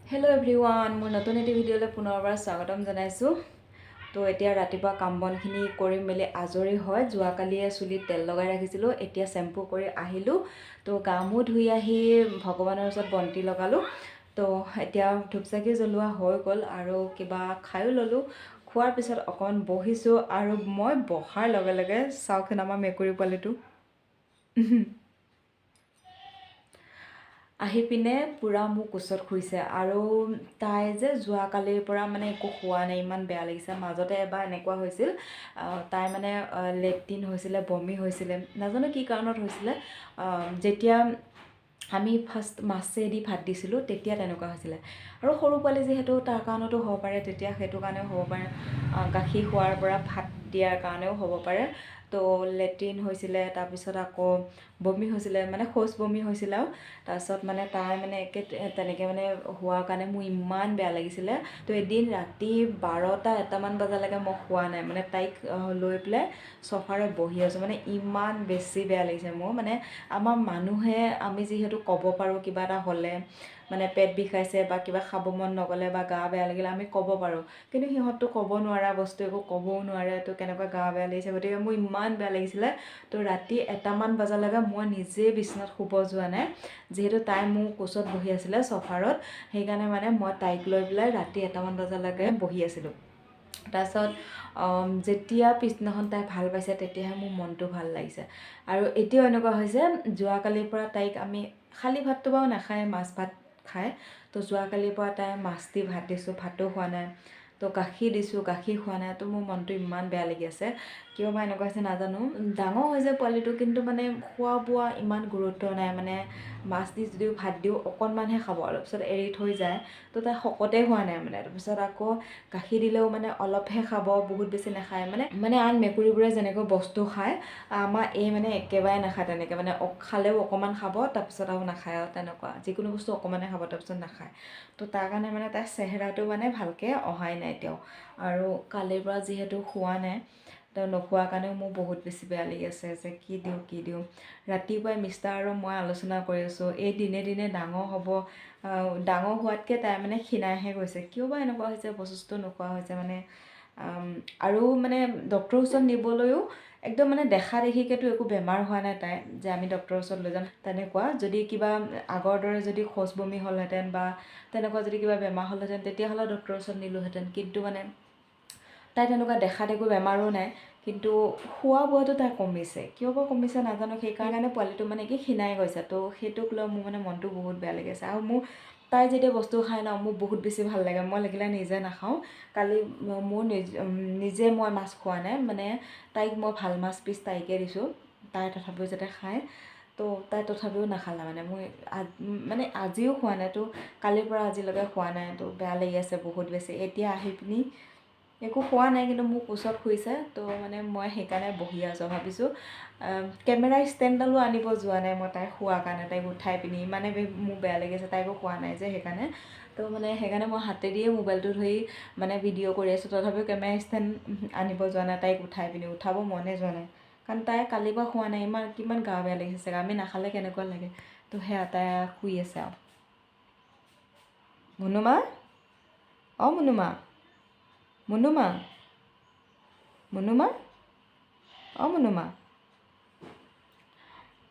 Hello everyone, মোৰ নতুন এটি ভিডিঅ'লৈ পুনৰবাৰ স্বাগতম জনাইছোঁ। তো এতিয়া ৰাতিপুৱা কাম বনখিনি কৰি মেলি আজৰি হয়। যোৱাকালিয়ে চুলিত তেল লগাই ৰাখিছিলোঁ, এতিয়া শ্বেম্পু কৰি আহিলোঁ। তো গা মূৰ ধুই আহি ভগৱানৰ ওচৰত বন্তি লগালোঁ। তো এতিয়া ধূপ-চাকি জ্বলোৱা হৈ গ'ল আৰু কিবা খায়ো ল'লোঁ। খোৱাৰ পিছত অকণ বহিছোঁ আৰু মই বহাৰ লগে লগে চাওকচোন আমাৰ মেকুৰী পোৱালিটো আহি পিনে পূৰা মোক কোচত শুইছে আৰু তাই যে যোৱাকালিৰ পৰা মানে একো খোৱা নাই, ইমান বেয়া লাগিছে। মাজতে এবাৰ এনেকুৱা হৈছিল, তাই মানে লেট্ৰিন হৈছিলে, বমি হৈছিলে, নাজানো কি কাৰণত হৈছিলে। যেতিয়া আমি ফাৰ্ষ্ট মাছেদি ভাত দিছিলোঁ তেতিয়া তেনেকুৱা হৈছিলে। আৰু সৰু পোৱালি যিহেতু তাৰ কাৰণেতো হ'ব পাৰে, তেতিয়া সেইটো কাৰণেও হ'ব পাৰে, গাখীৰ খোৱাৰ পৰা ভাত দিয়াৰ কাৰণেও হ'ব পাৰে। তো লেট্ৰিন হৈছিলে, তাৰপিছত আকৌ বমি হৈছিলে, মানে শৌচ বমি হৈছিলে। আৰু তাৰপিছত মানে তাই মানে একে তেনেকৈ মানে হোৱাৰ কাৰণে মোৰ ইমান বেয়া লাগিছিলে। তো এদিন ৰাতি 12টা-1টামান বজালৈকে মই খোৱা নাই, মানে তাইক লৈ পেলাই চফাৰত বহি আছোঁ। মানে ইমান বেছি বেয়া লাগিছে মোৰ। মানে আমাৰ মানুহে আমি যিহেতু ক'ব পাৰোঁ কিবা এটা হ'লে, মানে পেট বিষাইছে বা কিবা খাব মন নগ'লে বা গা বেয়া লাগিলে আমি ক'ব পাৰোঁ, কিন্তু সিহঁতটো ক'ব নোৱাৰা বস্তু, একো ক'বও নোৱাৰে। তো কেনেকুৱা গা বেয়া লাগিছে, গতিকে মোৰ ইমান বেয়া লাগিছিলে। তো ৰাতি 1টামান বজালৈকে মই নিজেই বিচনাত শুব যোৱা নাই, যিহেতু তাই মোৰ কোচত বহি আছিলে চফাৰত। সেইকাৰণে মানে মই তাইক লৈ পেলাই ৰাতি 1টামান বজালৈকে বহি আছিলোঁ। তাৰপিছত যেতিয়া পিছদিনাখন তাই ভাল পাইছে তেতিয়াহে মোৰ মনটো ভাল লাগিছে। আৰু এতিয়াও এনেকুৱা হৈছে, যোৱাকালিৰ পৰা তাইক আমি খালী ভাতটো বাৰু নাখায়, মাছ ভাত খায়। তো যোৱাকালিৰ পৰা তাই মাছ দি ভাত দিছোঁ, ভাতো খোৱা নাই। তো গাখীৰ দিছোঁ, গাখীৰ খোৱা নাই। তো মোৰ মনটো ইমান বেয়া লাগি আছে, কিয় বা এনেকুৱা হৈছে নাজানো। ডাঙৰ হৈছে পোৱালিটো, কিন্তু মানে খোৱা বোৱা ইমান গুৰুত্ব নাই। মানে মাছ দি যদিও ভাত দিওঁ অকণমানহে খাব, অলপ পিছত এৰি থৈ যায়। তো তাই শকতেই হোৱা নাই মানে। তাৰপিছত আকৌ গাখীৰ দিলেও মানে অলপহে খাব, বহুত বেছি নাখায়। মানে আন মেকুৰীবোৰে যেনেকৈ বস্তু খায়, আমাৰ এই মানে একেবাৰে নাখায় তেনেকৈ। মানে খালেও অকণমান খাব, তাৰপিছত আৰু নাখায় আৰু তেনেকুৱা। যিকোনো বস্তু অকণমানে খাব, তাৰপিছত নাখায়। তো তাৰ কাৰণে মানে তাইৰ চেহেৰাটো মানে ভালকৈ অহাই নাই এতিয়াও। আৰু কালিৰ পৰা যিহেতু খোৱা নাই, তো নোখোৱাৰ কাৰণেও মোৰ বহুত বেছি বেয়া লাগি আছে যে কি দিওঁ। ৰাতিপুৱাই মিষ্টাৰ আৰু মই আলোচনা কৰি আছোঁ, এই দিনে দিনে ডাঙৰ হ'ব, ডাঙৰ হোৱাতকৈ তাই মানে ক্ষীণাইহে গৈছে। কিয় বা এনেকুৱা হৈছে, বস্তু নোখোৱা হৈছে মানে। আৰু মানে ডক্টৰৰ ওচৰত নিবলৈও একদম মানে দেখা দেখিকেতো একো বেমাৰ হোৱা নাই তাই যে আমি ডক্টৰৰ ওচৰত লৈ যাম তেনেকুৱা। যদি কিবা আগৰ দৰে যদি শৌচ বমি হ'লহেঁতেন বা তেনেকুৱা যদি কিবা বেমাৰ হ'লহেঁতেন, তেতিয়াহ'লে ডক্টৰৰ ওচৰত নিলোহেঁতেন। কিন্তু মানে তাই তেনেকুৱা দেখাত একো বেমাৰো নাই, কিন্তু খোৱা বোৱাটো তাই কমিছে। কিয় বা কমিছে নাজানো, সেইকাৰণে পোৱালিটো মানে কি ক্ষীণাই গৈছে। তো সেইটোক লৈ মোৰ মানে মনটো বহুত বেয়া লাগিছে। আৰু মোৰ তাই যেতিয়া বস্তু খায় ন, মোৰ বহুত বেছি ভাল লাগে। মই লাগিলে নিজে নাখাওঁ। কালি মোৰ নিজে মই মাছ খোৱা নাই, মানে তাইক মই ভাল মাছ পিচ তাইকে দিছোঁ, তাই তথাপিও যাতে খায়। তো তাই তথাপিও নাখালে। মানে মই মানে আজিও খোৱা নাই। তো কালিৰ পৰা আজিলৈকে খোৱা নাই। তো বেয়া লাগি আছে বহুত বেছি। এতিয়া আহি পিনি একো খোৱা নাই, কিন্তু মোৰ কোচত শুইছে। তো মানে মই সেইকাৰণে বহি আছোঁ। ভাবিছোঁ কেমেৰা ষ্টেণ্ডডালো আনিব যোৱা নাই মই তাইক শোৱাৰ কাৰণে, তাইক উঠাই পিনি। মানে মোৰ বেয়া লাগিছে, তাইকো খোৱা নাই যে সেইকাৰণে। তো মানে সেইকাৰণে মই হাতেদিয়ে মোবাইলটো ধৰি মানে ভিডিঅ' কৰি আছোঁ। তথাপিও কেমেৰা ষ্টেণ্ড আনিব যোৱা নাই, তাইক উঠাই পিনি। উঠাব মনে যোৱা নাই, কাৰণ তাই কালিৰ পৰা খোৱা নাই। কিমান গা বেয়া লাগিছে চাগে, আমি নাখালে কেনেকুৱা লাগে। তো সেয়া তাই শুই আছে আৰু। মুনুমা, অঁ মুনুমা, মুনুমা, অঁ মুনুমা।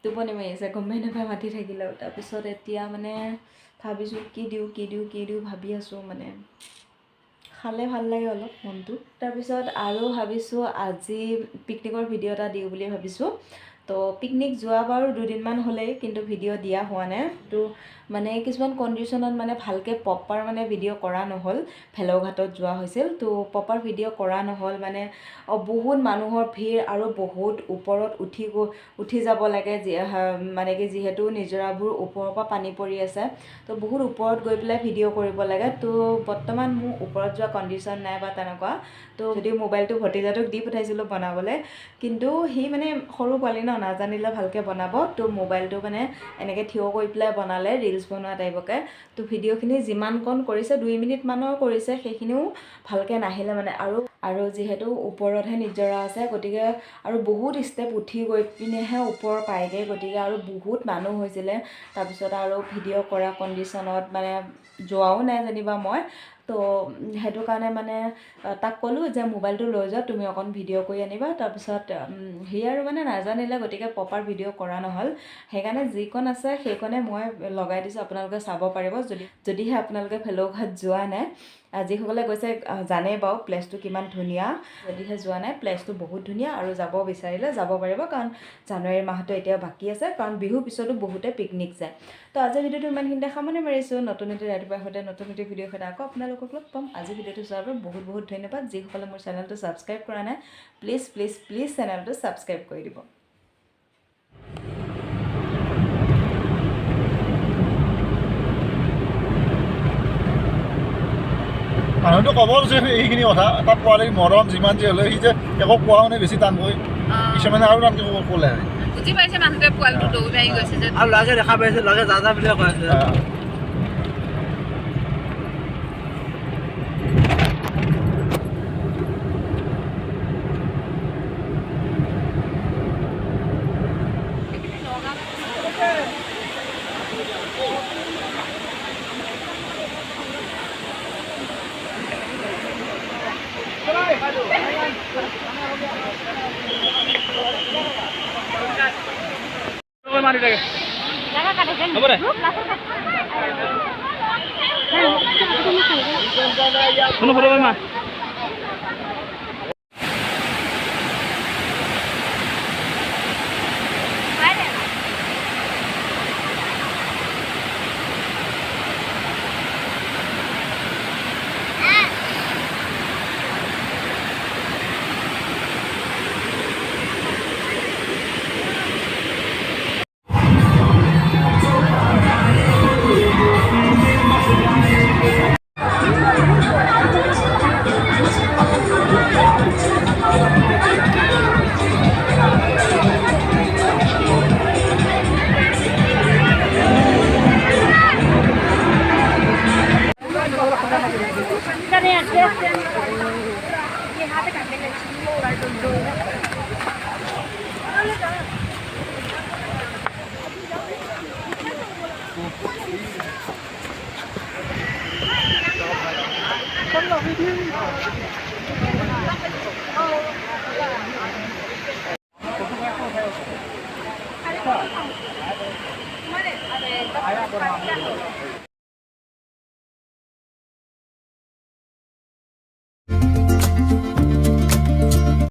টোপনি মাৰি আছে, গমেই নাপায় মাতি থাকিলেও। তাৰপিছত এতিয়া মানে ভাবিছোঁ কি দিওঁ ভাবি আছোঁ। মানে খালে ভাল লাগে অলপ মনটো। তাৰপিছত আৰু ভাবিছোঁ আজি পিকনিকৰ ভিডিঅ' এটা দিওঁ বুলি ভাবিছোঁ। তো পিকনিক যোৱা বাৰু 2দিনমান হ'লেই, কিন্তু ভিডিঅ' দিয়া হোৱা নাই। তো মানে কিছুমান কণ্ডিশ্যনত মানে ভালকৈ প্ৰপাৰ মানে ভিডিঅ' কৰা নহ'ল। ভেলৌঘাটত যোৱা হৈছিল, তো প্ৰপাৰ ভিডিঅ' কৰা নহ'ল। মানে বহুত মানুহৰ ভিৰ আৰু বহুত ওপৰত উঠি যাব লাগে, মানে কি যিহেতু নিজৰাবোৰ ওপৰৰ পৰা পানী পৰি আছে। তো বহুত ওপৰত গৈ পেলাই ভিডিঅ' কৰিব লাগে। তো বৰ্তমান মোৰ ওপৰত যোৱা কণ্ডিশ্যন নাই বা তেনেকুৱা। তো যদিও মোবাইলটো ভতিজাটোক দি পঠাইছিলোঁ বনাবলৈ, কিন্তু সি মানে সৰু পোৱালি ন, নাজানিলে ভালকৈ বনাব। তো মোবাইলটো মানে এনেকৈ থিয় কৰি পেলাই বনালে, ৰীল ৰিলছ বনোৱা টাইপকে তো ভিডিঅ'খিনি যিমানকণ কৰিছে 2 মিনিটমানৰ কৰিছে সেইখিনিও ভালকৈ নাহিলে মানে আৰু যিহেতু ওপৰতহে নিজৰা আছে গতিকে আৰু বহুত ষ্টেপ উঠি গৈ পিনেহে ওপৰ পায়গৈ গতিকে আৰু বহুত মানুহ হৈছিলে তাৰপিছত আৰু ভিডিঅ' কৰা কণ্ডিশ্যনত মানে যোৱাও নাই যেনিবা মই তো সেইটো কাৰণে মানে তাক ক'লোঁ যে মোবাইলটো লৈ যোৱা তুমি অকণ ভিডিঅ' কৰি আনিবা তাৰপিছত সি আৰু মানে নাজানিলে গতিকে প্ৰপাৰ ভিডিঅ' কৰা নহ'ল সেইকাৰণে যিকণ আছে সেইকণে মই লগাই দিছোঁ আপোনালোকে চাব পাৰিব যদিহে আপোনালোকে ভেলুঘাট যোৱা নাই যিসকলে গৈছে জানেই বাৰু প্লেচটো কিমান ধুনীয়া যদিহে যোৱা নাই প্লেচটো বহুত ধুনীয়া আৰু যাব বিচাৰিলে যাব পাৰিব কাৰণ জানুৱাৰী মাহটো এতিয়া বাকী আছে কাৰণ বিহুৰ পিছতো বহুতে পিকনিক যায় তো আজিৰ ভিডিঅ'টো ইমানখিনিতে সামৰণি মাৰিছোঁ নতুন ৰাতিপুৱাৰ সৈতে নতুন ভিডিঅ'ৰ সৈতে আকৌ আপোনালোকক লগ পাম আজি ভিডিঅ'টো চোৱাৰ বাবে বহুত বহুত ধন্যবাদ যিসকলে মোৰ চেনেলটো ছাবস্ক্ৰাইব কৰা নাই প্লিজ প্লিজ প্লিজ চেনেলটো ছাবস্ক্ৰাইব কৰি দিব মানুহটো ক'ব যে এইখিনি কথা তাত পোৱালি মৰম যিমান যি হ'লেও সি যে একো কোৱা মানে বেছি টান হয় কিছুমানে আৰু টানকৈ ক'লে বুজি পাইছে মানুহটোৱে পোৱালিটো দৌৰি আহি গৈছে যে আৰু লগে দেখা পাইছে লগে যা বুলি কৈ আছে মাৰি থাকে হ'ব দে কোনো ফটো মা